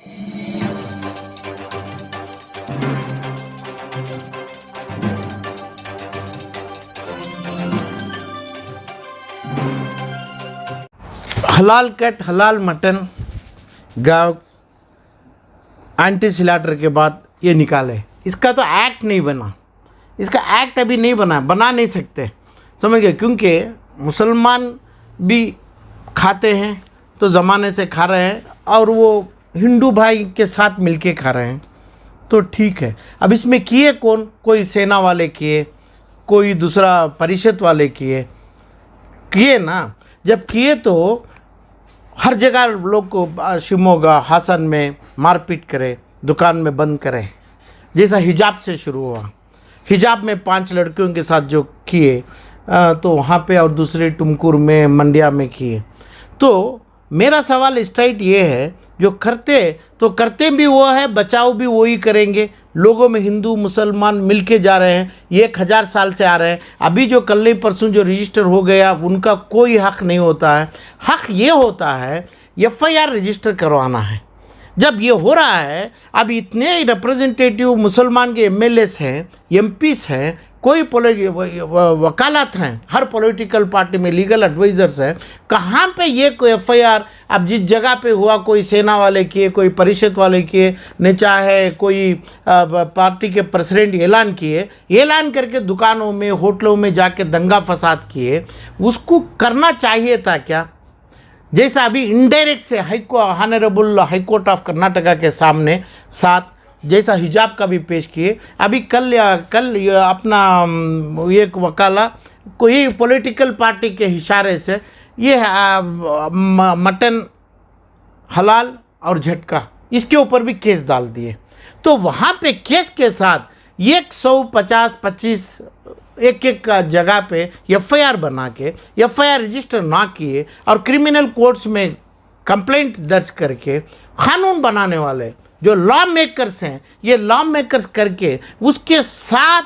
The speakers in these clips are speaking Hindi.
हलाल कट हलाल मटन गाँव एंटी स्लॉटर के बाद ये निकाले। इसका तो एक्ट नहीं बना, इसका एक्ट अभी नहीं बना नहीं सकते, समझ गए? क्योंकि मुसलमान भी खाते हैं तो ज़माने से खा रहे हैं और वो हिंदू भाई के साथ मिलके खा रहे हैं, तो ठीक है। अब इसमें किए कौन? कोई सेना वाले किए, कोई दूसरा परिषद वाले किए ना। जब किए तो हर जगह लोग को शिमोगा हासन में मारपीट करे, दुकान में बंद करे, जैसा हिजाब से शुरू हुआ। हिजाब में 5 लड़कियों के साथ जो किए तो वहाँ पे, और दूसरे टुमकुर में, मंडिया में किए। तो मेरा सवाल स्ट्राइट ये है, जो करते भी वो है, बचाव भी वो ही करेंगे। लोगों में हिंदू मुसलमान मिलके जा रहे हैं, ये 1000 साल से आ रहे हैं। अभी जो कल परसों जो रजिस्टर हो गया, उनका कोई हक नहीं होता है। हक ये होता है FIR रजिस्टर करवाना है। जब ये हो रहा है, अब इतने रिप्रेजेंटेटिव मुसलमान के MLAs हैं, MPs हैं, कोई वकालत हैं, हर पॉलिटिकल पार्टी में लीगल एडवाइज़र्स हैं, कहाँ पे ये कोई FIR? अब जिस जगह पे हुआ, कोई सेना वाले किए, कोई परिषद वाले किए, न चाहे कोई पार्टी के प्रेसिडेंट ऐलान करके दुकानों में, होटलों में जाके दंगा फसाद किए, उसको करना चाहिए था क्या? जैसा अभी इनडायरेक्ट से honourable high court of Karnataka के सामने साथ जैसा हिजाब का भी पेश किए। अभी कल अपना एक वकाला कोई पॉलिटिकल पार्टी के इशारे से ये मटन हलाल और झटका, इसके ऊपर भी केस डाल दिए। तो वहाँ पे केस के साथ 150-25 एक जगह पे FIR बना के, FIR रजिस्टर ना किए और क्रिमिनल कोर्ट्स में कंप्लेंट दर्ज करके, कानून बनाने वाले जो लॉ मेकर्स हैं, ये लॉ मेकर्स करके उसके साथ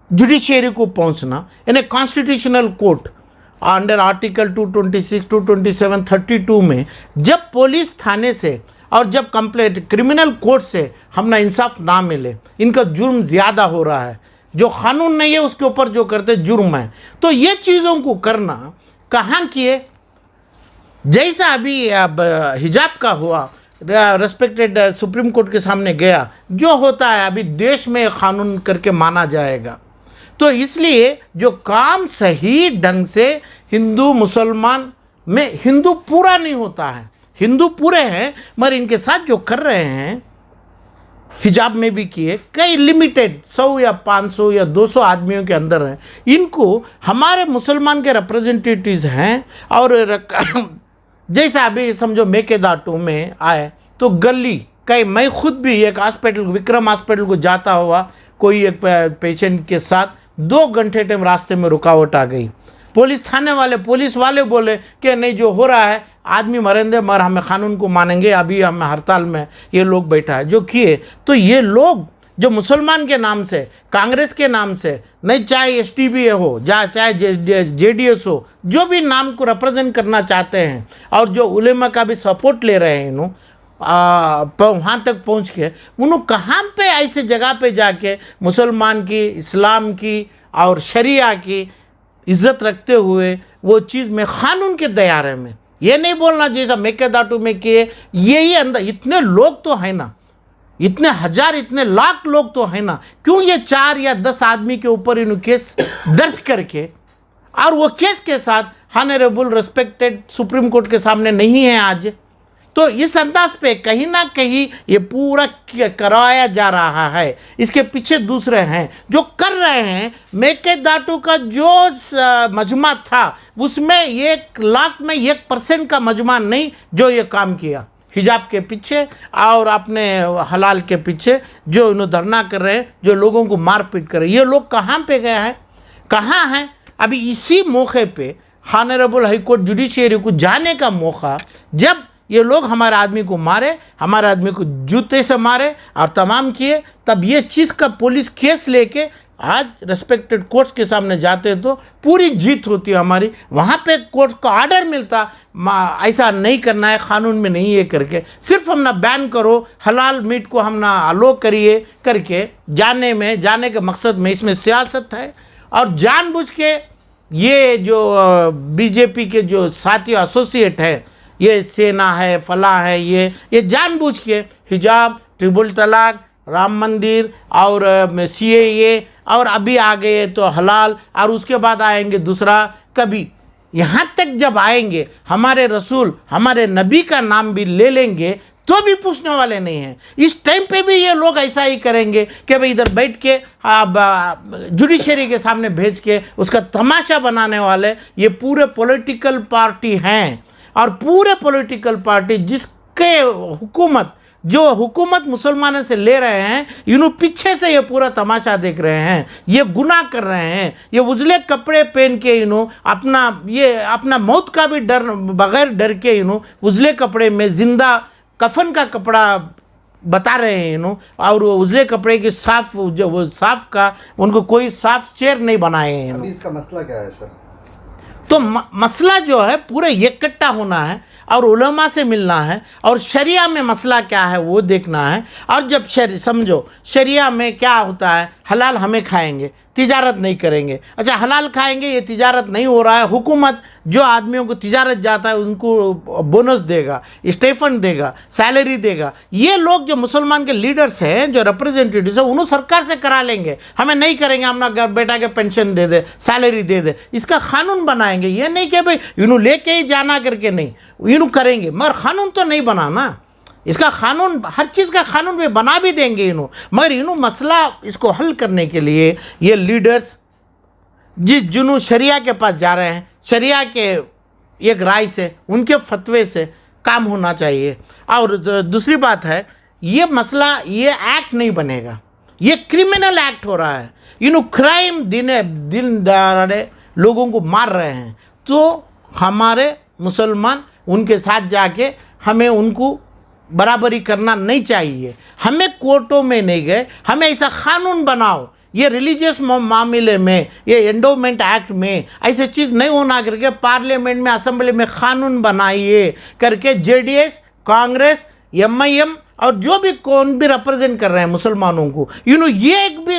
जुडिशियरी को पहुंचना, यानी कॉन्स्टिट्यूशनल कोर्ट अंडर आर्टिकल 226, 227, 32 में जब पुलिस थाने से और जब कंप्लेंट क्रिमिनल कोर्ट से हमने इंसाफ ना मिले, इनका जुर्म ज़्यादा हो रहा है, जो कानून नहीं है उसके ऊपर जो करते जुर्म है, तो ये चीज़ों को करना कहाँ किए? जैसा अभी अब हिजाब का हुआ, रेस्पेक्टेड सुप्रीम कोर्ट के सामने गया, जो होता है अभी देश में कानून करके माना जाएगा। तो इसलिए जो काम सही ढंग से हिंदू मुसलमान में, हिंदू पूरा नहीं होता है, हिंदू पूरे हैं, मगर इनके साथ जो कर रहे हैं हिजाब में भी किए, कई लिमिटेड 100 या 500 या 200 आदमियों के अंदर हैं, इनको हमारे मुसलमान के रिप्रेजेंटेटिव्स हैं। और जैसा अभी समझो मेकेदाटू में आए तो गली कई, मैं खुद भी एक हॉस्पिटल, विक्रम हॉस्पिटल को जाता हुआ, कोई एक पेशेंट के साथ 2 घंटे टाइम रास्ते में रुकावट आ गई। पुलिस वाले बोले कि नहीं, जो हो रहा है आदमी मरेंगे, मगर हमें कानून को मानेंगे, अभी हम हड़ताल में ये लोग बैठा है जो किए। तो ये लोग जो मुसलमान के नाम से, कांग्रेस के नाम से, नहीं चाहे SDPA हो, चाहे JDS हो, जो भी नाम को रिप्रेजेंट करना चाहते हैं, और जो उलेमा का भी सपोर्ट ले रहे हैं, वहाँ तक पहुँच के उन्होंने कहाँ पे ऐसे जगह पे जाके मुसलमान की, इस्लाम की और शरिया की इज्जत रखते हुए वो चीज़ में कानून के दायरे में, ये नहीं बोलना जैसा मेकेदाटू में किए, यही अंदर इतने लोग तो हैं ना, इतने हजार, इतने लाख लोग तो हैं ना, क्यों ये 4 या 10 आदमी के ऊपर इन्होंने केस दर्ज करके, और वो केस के साथ हानरेबल रेस्पेक्टेड सुप्रीम कोर्ट के सामने नहीं है आज? तो इस अंदाज पे कहीं ना कहीं ये पूरा कराया जा रहा है। इसके पीछे दूसरे हैं जो कर रहे हैं। मेकेदाटू का जो मजमा था, उसमें 1 लाख में 1% का मजमा नहीं जो ये काम किया हिजाब के पीछे और अपने हलाल के पीछे, जो इन्होंने धरना कर रहे हैं, जो लोगों को मारपीट कर रहे हैं। ये लोग कहाँ पे गए हैं, कहाँ हैं? अभी इसी मौके पे हानरेबल हाई कोर्ट जुडिशियरी को जाने का मौका, जब ये लोग हमारे आदमी को मारे, हमारे आदमी को जूते से मारे और तमाम किए, तब ये चीज़ का पुलिस केस लेके आज रेस्पेक्टेड कोर्ट्स के सामने जाते तो पूरी जीत होती है हमारी। वहाँ पे कोर्ट को ऑर्डर मिलता ऐसा नहीं करना है, कानून में नहीं ये करके, सिर्फ हम ना बैन करो, हलाल मीट को हम ना अलो करिए करके जाने के मकसद में इसमें सियासत है। और जानबूझ के ये जो बीजेपी के जो साथी एसोसिएट है, ये सेना है, फला है, ये जानबूझ के हिजाब, ट्रिपल तलाक, राम मंदिर और CAA और अभी आ गए तो हलाल, और उसके बाद आएंगे दूसरा कभी, यहाँ तक जब आएंगे हमारे रसूल हमारे नबी का नाम भी ले लेंगे तो भी पूछने वाले नहीं हैं। इस टाइम पे भी ये लोग ऐसा ही करेंगे कि भाई इधर बैठ के जुडिशरी के सामने भेज के उसका तमाशा बनाने वाले ये पूरे पॉलिटिकल पार्टी हैं। और पूरे पॉलिटिकल पार्टी जिसके हुकूमत मुसलमानों से ले रहे हैं, इन्हों पीछे से ये पूरा तमाशा देख रहे हैं, ये गुनाह कर रहे हैं, ये उजले कपड़े पहन के इन्हों अपना मौत का भी डर बगैर डर के इन्हों उजले कपड़े में जिंदा कफन का कपड़ा बता रहे हैं इन्हों, और वो उजले कपड़े की साफ का उनको कोई साफ चेयर नहीं बनाए हैं। अभी इसका मसला क्या है सर? तो मसला जो है पूरे इकट्ठा होना है और उलमा से मिलना है और शरिया में मसला क्या है वो देखना है। और जब समझो शरिया में क्या होता है, हलाल हमें खाएंगे, तिजारत नहीं करेंगे। अच्छा, हलाल खाएंगे, ये तिजारत नहीं हो रहा है, हुकूमत जो आदमियों को तिजारत जाता है उनको बोनस देगा, स्टेफन देगा, सैलरी देगा। ये लोग जो मुसलमान के लीडर्स हैं, जो रिप्रेजेंटेटिव्स हैं, उन्होंने सरकार से करा लेंगे, हमें नहीं करेंगे, अपना बेटा के पेंशन दे दे, सैलरी दे दे, इसका कानून बनाएंगे। ये नहीं कि भाई इन्हों लेके ही जाना करके, नहीं, इन्हों करेंगे, मगर कानून तो नहीं बनाना। इसका कानून, हर चीज़ का कानून भी बना भी देंगे इन्हों, मगर इन्हों मसला इसको हल करने के लिए ये लीडर्स जिन्हों शरिया के पास जा रहे हैं, शरिया के एक राय से, उनके फतवे से काम होना चाहिए। और दूसरी बात है, ये मसला, ये एक्ट नहीं बनेगा, ये क्रिमिनल एक्ट हो रहा है। इन्हों क्राइम दिन दहाड़े लोगों को मार रहे हैं, तो हमारे मुसलमान उनके साथ जाके हमें उनको बराबरी करना नहीं चाहिए। हमें कोर्टों में नहीं गए, हमें ऐसा कानून बनाओ, ये रिलीजियस मामले में, ये एंडोमेंट एक्ट में ऐसे चीज़ नहीं होना करके पार्लियामेंट में, असेंबली में कानून बनाइए करके JDS, कांग्रेस, MIM और जो भी कौन भी रिप्रेजेंट कर रहे हैं मुसलमानों को, ये एक भी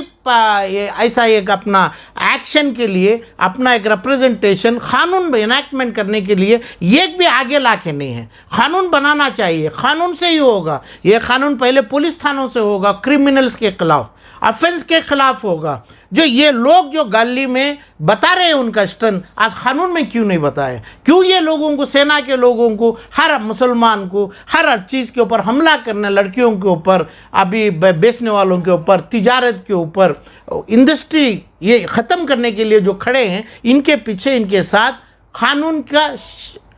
ऐसा एक अपना एक्शन के लिए, अपना एक रिप्रेजेंटेशन कानून इनैक्टमेंट करने के लिए एक भी आगे लाके नहीं है। कानून बनाना चाहिए, कानून से ही होगा। ये कानून पहले पुलिस थानों से होगा, क्रिमिनल्स के खिलाफ, ऑफेंस के खिलाफ होगा। जो ये लोग जो गली में बता रहे हैं उनका स्ट्रेंथ, आज कानून में क्यों नहीं बताए? क्यों ये लोगों को, सेना के लोगों को, हर मुसलमान को हर चीज़ के ऊपर हमला करना, लड़कियों के ऊपर, अभी बेचने वालों के ऊपर, तिजारत के ऊपर, इंडस्ट्री ये ख़त्म करने के लिए जो खड़े हैं, इनके पीछे, इनके साथ कानून का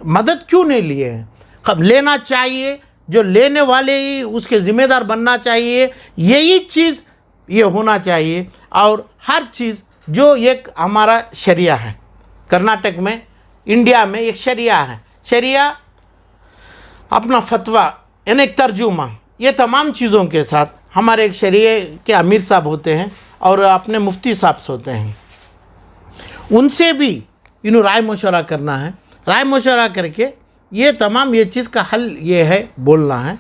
मदद क्यों नहीं लिए हैं? कब लेना चाहिए, जो लेने वाले ही उसके ज़िम्मेदार बनना चाहिए, यही चीज़ ये होना चाहिए। और हर चीज़ जो एक हमारा शरिया है, कर्नाटक में, इंडिया में एक शरिया है, शरिया अपना फतवा यानी एक तर्जुमा, ये तमाम चीज़ों के साथ हमारे एक शरिये के अमीर साहब होते हैं और अपने मुफ्ती साहब होते हैं, उनसे भी इन्हों राय मशवरा करना है। राय मशवरा करके ये तमाम ये चीज़ का हल ये है, बोलना है।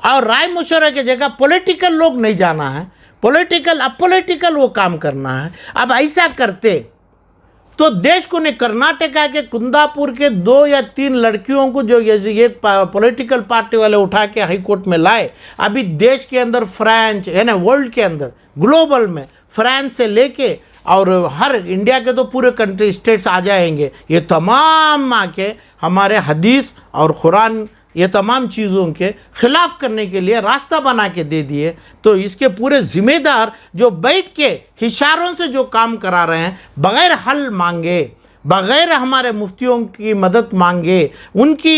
और राय मशवरा की जगह पॉलिटिकल लोग नहीं जाना है, अपोलिटिकल वो काम करना है। अब ऐसा करते तो देश को नहीं, कर्नाटका के कुंदापुर के 2 या 3 लड़कियों को जो ये पॉलिटिकल पार्टी वाले उठा के हाई कोर्ट में लाए, अभी देश के अंदर फ्रांस यानी वर्ल्ड के अंदर, ग्लोबल में फ्रांस से लेके और हर इंडिया के तो पूरे कंट्री स्टेट्स आ जाएंगे, ये तमाम आके हमारे हदीस और कुरान ये तमाम चीज़ों के ख़िलाफ़ करने के लिए रास्ता बना के दे दिए। तो इसके पूरे ज़िम्मेदार जो बैठ के इशारों से जो काम करा रहे हैं, बग़ैर हल मांगे, बग़ैर हमारे मुफ्तियों की मदद मांगे, उनकी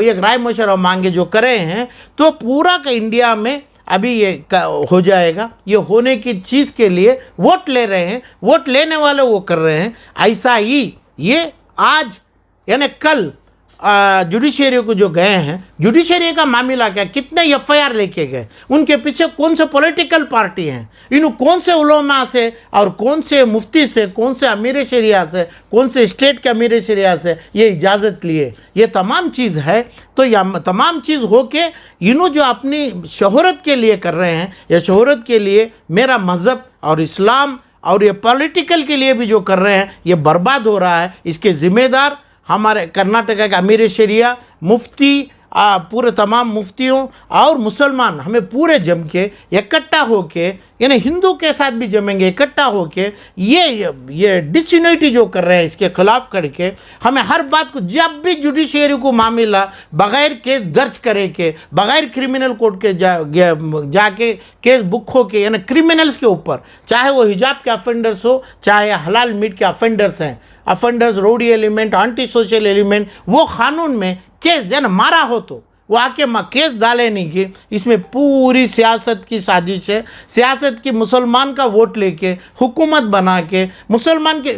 एक राय मशवरा मांगे जो करे हैं, तो पूरा का इंडिया में अभी ये हो जाएगा। ये होने की चीज़ के लिए वोट ले रहे हैं, वोट लेने वाले वो कर रहे हैं। ऐसा ही ये आज यानी कल जुडिशरी को जो गए हैं, जुडिशरी का मामला क्या, कितने एफआईआर लेके गए, उनके पीछे कौन से पॉलिटिकल पार्टी हैं, इन कौन से उलमा से और कौन से मुफ्ती से, कौन से अमीर शरिया से, कौन से स्टेट के अमीर शरिया से ये इजाज़त लिए, ये तमाम चीज़ है। तो यह तमाम चीज़ हो के इन्हों जो अपनी शोहरत के लिए कर रहे हैं, या शोहरत के लिए मेरा मज़हब और इस्लाम और ये पॉलिटिकल के लिए भी जो कर रहे हैं, ये बर्बाद हो रहा है। इसके ज़िम्मेदार हमारे कर्नाटका के अमीर शरिया, मुफ्ती, पूरे तमाम मुफ्तियों और मुसलमान, हमें पूरे जम के इकट्ठा होके, यानी हिंदू के साथ भी जमेंगे इकट्ठा होके, ये डिसयूनिटी जो कर रहे हैं इसके खिलाफ करके हमें हर बात को, जब भी जुडिशरी को मामला बगैर केस दर्ज करे के, बगैर क्रिमिनल कोर्ट के जाके केस बुक हो के, यानी क्रिमिनल्स के ऊपर, चाहे वो हिजाब के अफेंडर्स हो, चाहे हलाल मीट के अफेंडर्स हैं, offenders, रोडी element, anti social element, वो कानून में केस जन मारा हो तो वो आके केस डाले नहीं कि इसमें पूरी सियासत की साजिश है। सियासत की मुसलमान का वोट लेके, हुकूमत बना के, मुसलमान के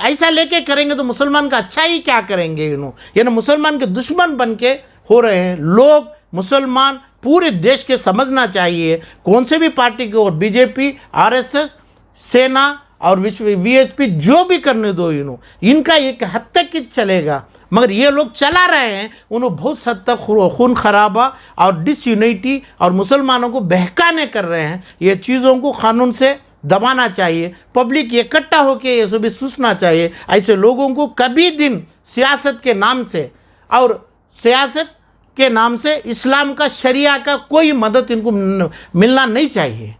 ऐसा लेके करेंगे तो मुसलमान का अच्छा ही क्या करेंगे इन्होंने, यानी मुसलमान के दुश्मन बन के हो रहे हैं लोग। मुसलमान पूरे देश के समझना चाहिए, कौन से भी पार्टी की ओर, बीजेपी, आरएसएस, सेना और वीएचपी, जो भी करने दो इनका एक हद तक ही चलेगा, मगर ये लोग चला रहे हैं, उन्होंने बहुत हद तक खून खराबा और डिसयूनिटी और मुसलमानों को बहकाने कर रहे हैं। ये चीज़ों को कानून से दबाना चाहिए, पब्लिक इकट्ठा होकर ये सब भी सोचना चाहिए। ऐसे लोगों को कभी दिन सियासत के नाम से और सियासत के नाम से इस्लाम का, शरिया का कोई मदद इनको मिलना नहीं चाहिए।